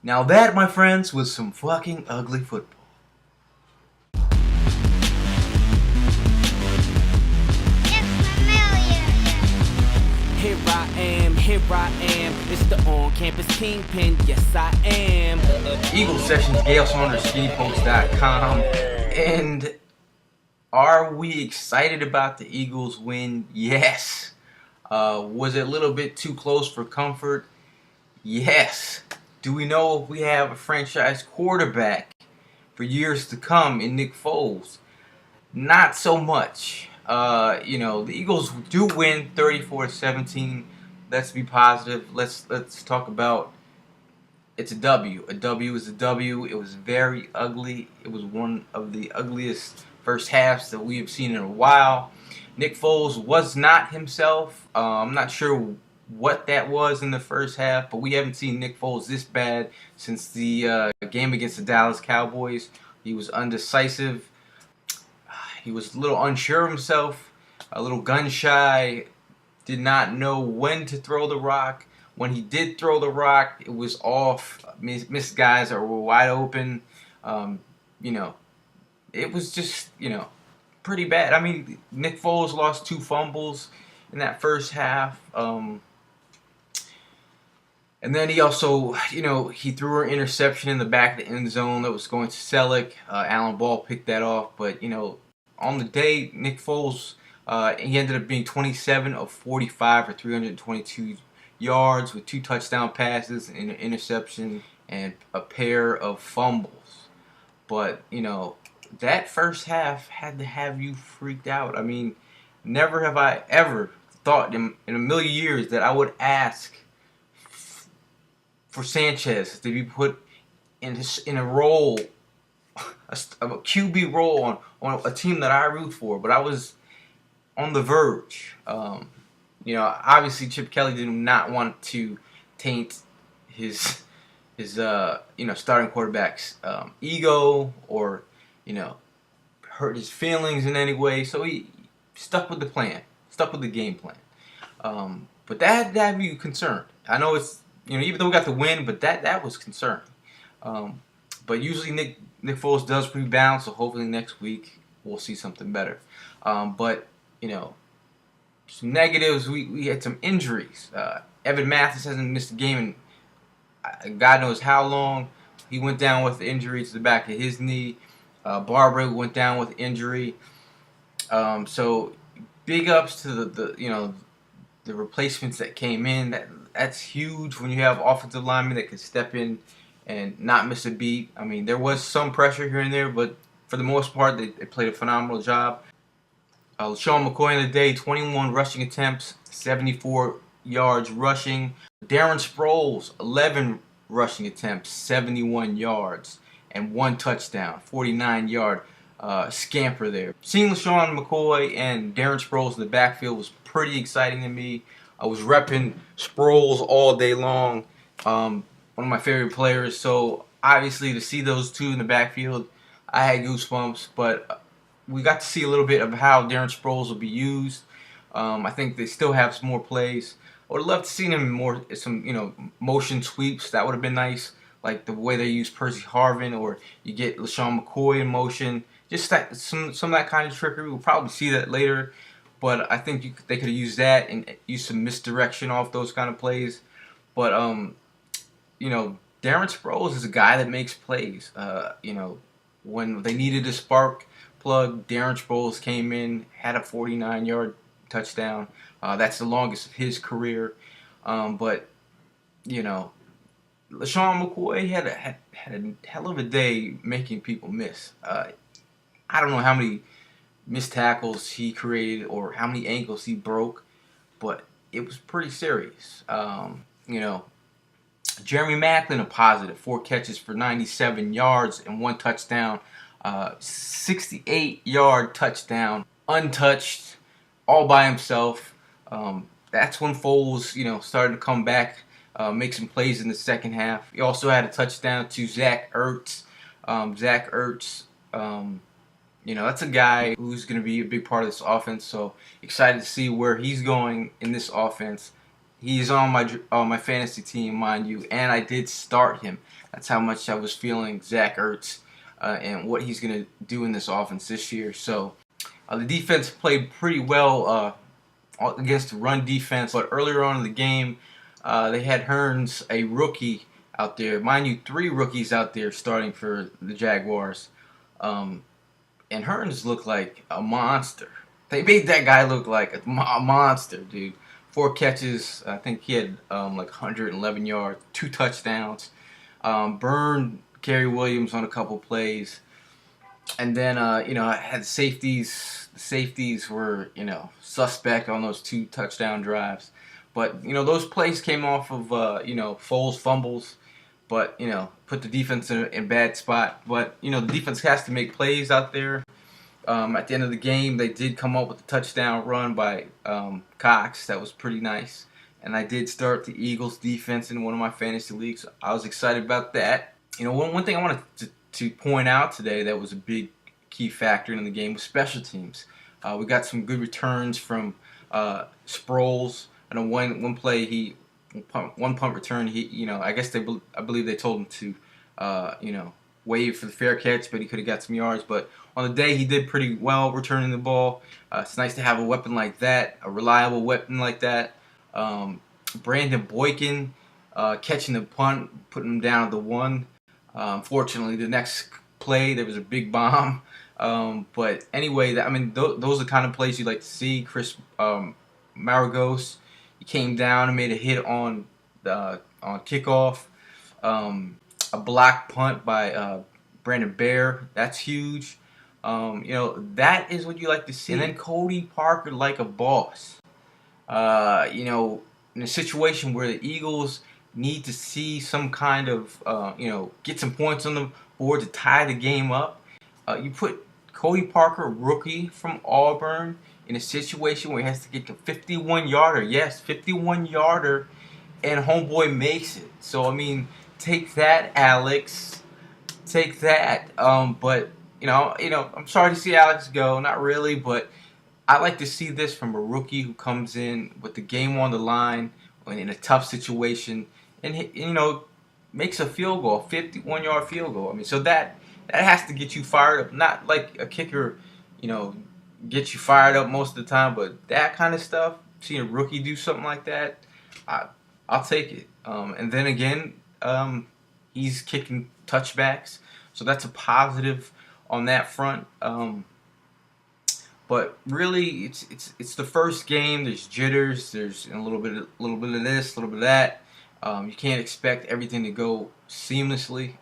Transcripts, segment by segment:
Now that, my friends, was some fucking ugly football. Here I am, it's the on-campus kingpin, yes I am. Eagles Sessions, Gayle Saunders, skinnypost.com. And are we excited about the Eagles win? Yes. Was it a little bit too close for comfort? Yes. Do we know if we have a franchise quarterback for years to come in Nick Foles? Not so much. The Eagles do win 34-17. Let's be positive. Let's talk about it's a W. A W is a W. It was very ugly. It was one of the ugliest first halves that we have seen in a while. Nick Foles was not himself. I'm not sure what that was in the first half, but we haven't seen Nick Foles this bad since the game against the Dallas Cowboys. He was undecisive. He was a little unsure of himself, a little gun shy, did not know when to throw the rock. When he did throw the rock, it was off. Missed guys that were wide open. It was just, pretty bad. I mean, Nick Foles lost 2 fumbles in that first half. And then he also, he threw an interception in the back of the end zone that was going to Selleck. Alan Ball picked that off. But, on the day, Nick Foles, he ended up being 27 of 45 for 322 yards with 2 touchdown passes and an interception and a pair of fumbles. But, that first half had to have you freaked out. I mean, never have I ever thought in a million years that I would ask for Sanchez to be put in a role, a QB role on a team that I root for. But I was on the verge. Obviously Chip Kelly did not want to taint his starting quarterback's ego or hurt his feelings in any way. So he stuck with the plan, stuck with the game plan. But that had to have you concerned. I know it's even though we got the win, but that was concerning. But usually Nick Foles does rebound, so hopefully next week we'll see something better. But some negatives. We had some injuries. Evan Mathis hasn't missed a game in God knows how long. He went down with the injury to the back of his knee. Barbara went down with injury. So big ups to the replacements that came in. That's huge when you have offensive linemen that can step in and not miss a beat. I mean, there was some pressure here and there, but for the most part, they played a phenomenal job. Sean McCoy in the day, 21 rushing attempts, 74 yards rushing. Darren Sproles, 11 rushing attempts, 71 yards, and 1 touchdown, 49-yard scamper there. Seeing Sean McCoy and Darren Sproles in the backfield was pretty exciting to me. I was repping Sproles all day long, one of my favorite players. So obviously to see those two in the backfield, I had goosebumps. But we got to see a little bit of how Darren Sproles will be used. I think they still have some more plays. I would love to see them more some motion sweeps. That would have been nice, like the way they use Percy Harvin, or you get LaShawn McCoy in motion. Just some of that kind of trickery. We'll probably see that later. But I think they could have used that and used some misdirection off those kind of plays. But, Darren Sproles is a guy that makes plays. When they needed a spark plug, Darren Sproles came in, had a 49-yard touchdown. That's the longest of his career. But, LaShawn McCoy had a hell of a day making people miss. I don't know how many missed tackles he created or how many ankles he broke, but it was pretty serious. Jeremy Maclin, a positive, 4 catches for 97 yards and 1 touchdown, 68-yard touchdown, untouched, all by himself. That's when Foles, started to come back, make some plays in the second half. He also had a touchdown to Zach Ertz. That's a guy who's going to be a big part of this offense. So excited to see where he's going in this offense. He's on my fantasy team, mind you, and I did start him. That's how much I was feeling Zach Ertz and what he's going to do in this offense this year. So the defense played pretty well against the run defense, but earlier on in the game, they had Hearns, a rookie, out there. Mind you, 3 rookies out there starting for the Jaguars. And Hearns looked like a monster. They made that guy look like a monster, dude. 4 catches. I think he had like 111 yards, 2 touchdowns. Burned Gary Williams on a couple plays. And then, I had safeties. The safeties were, suspect on those 2 touchdown drives. But, those plays came off of, Foles fumbles. But, put the defense in a bad spot. But, the defense has to make plays out there. At the end of the game, they did come up with a touchdown run by Cox. That was pretty nice. And I did start the Eagles defense in one of my fantasy leagues. I was excited about that. One thing I wanted to point out today that was a big key factor in the game was special teams. We got some good returns from Sproles. I know one play one punt return. I guess I believe they told him to wave for the fair catch, but he could have got some yards. But on the day, he did pretty well returning the ball. It's nice to have a weapon like that, a reliable weapon like that. Brandon Boykin catching the punt, putting him down at the 1. Unfortunately, the next play, there was a big bomb. But anyway, those are the kind of plays you like to see. Chris Maragos, he came down and made a hit on kickoff. A block punt by Brandon Bear. That's huge. That is what you like to see. And then Cody Parker like a boss. In a situation where the Eagles need to see some kind of, get some points on the board to tie the game up, you put Cody Parker, rookie from Auburn, in a situation where he has to get to 51-yarder. Yes, 51-yarder, and homeboy makes it. So, take that, Alex. Take that. But, I'm sorry to see Alex go. Not really, but I like to see this from a rookie who comes in with the game on the line in a tough situation and, makes a field goal, 51-yard field goal. So that has to get you fired up. Not like a kicker, get you fired up most of the time, but that kind of stuff, seeing a rookie do something like that, I'll take it. And then again, he's kicking touchbacks, so that's a positive on that front. But really, it's the first game. There's jitters. There's a little bit of this, a little bit of that. You can't expect everything to go seamlessly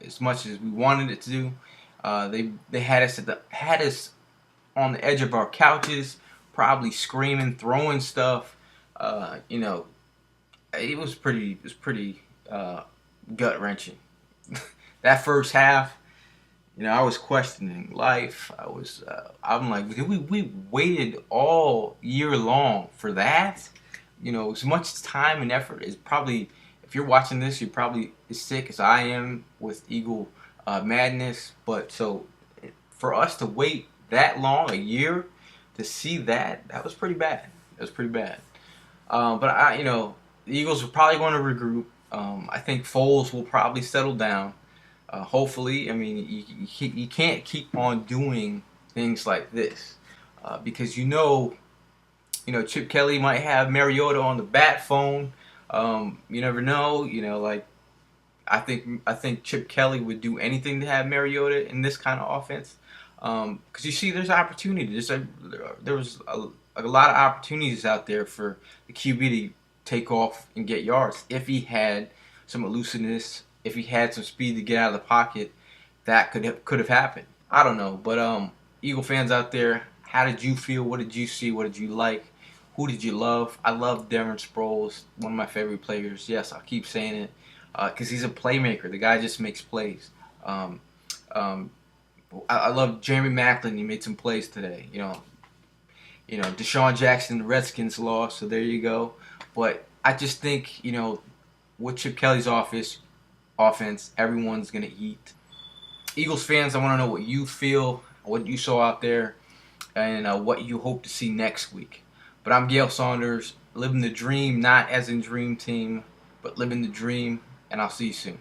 as much as we wanted it to do. They had us on the edge of our couches, probably screaming, throwing stuff. It was pretty gut wrenching. That first half, I was questioning life. I'm like, we waited all year long for that. As much time and effort is probably, if you're watching this, you're probably as sick as I am with Eagle madness. But so for us to wait that long, a year, to see that was pretty bad. It was pretty bad. But the Eagles are probably going to regroup. I think Foles will probably settle down. Hopefully, you can't keep on doing things like this because Chip Kelly might have Mariota on the bat phone. You never know. I think Chip Kelly would do anything to have Mariota in this kind of offense because there's opportunity. There was a lot of opportunities out there for the QB to take off and get yards if he had some elusiveness. If he had some speed to get out of the pocket, that could have happened. I don't know, but Eagle fans out there, how did you feel? What did you see? What did you like? Who did you love? I love Darren Sproles, one of my favorite players. Yes, I'll keep saying it because he's a playmaker. The guy just makes plays. I love Jeremy Maclin. He made some plays today. Deshaun Jackson, the Redskins lost, so there you go. But I just think, with Chip Kelly's offense, everyone's going to eat. Eagles fans, I want to know what you feel, what you saw out there, and what you hope to see next week. But I'm Gayle Saunders. living the dream, not as in Dream Team, but living the dream. And I'll see you soon.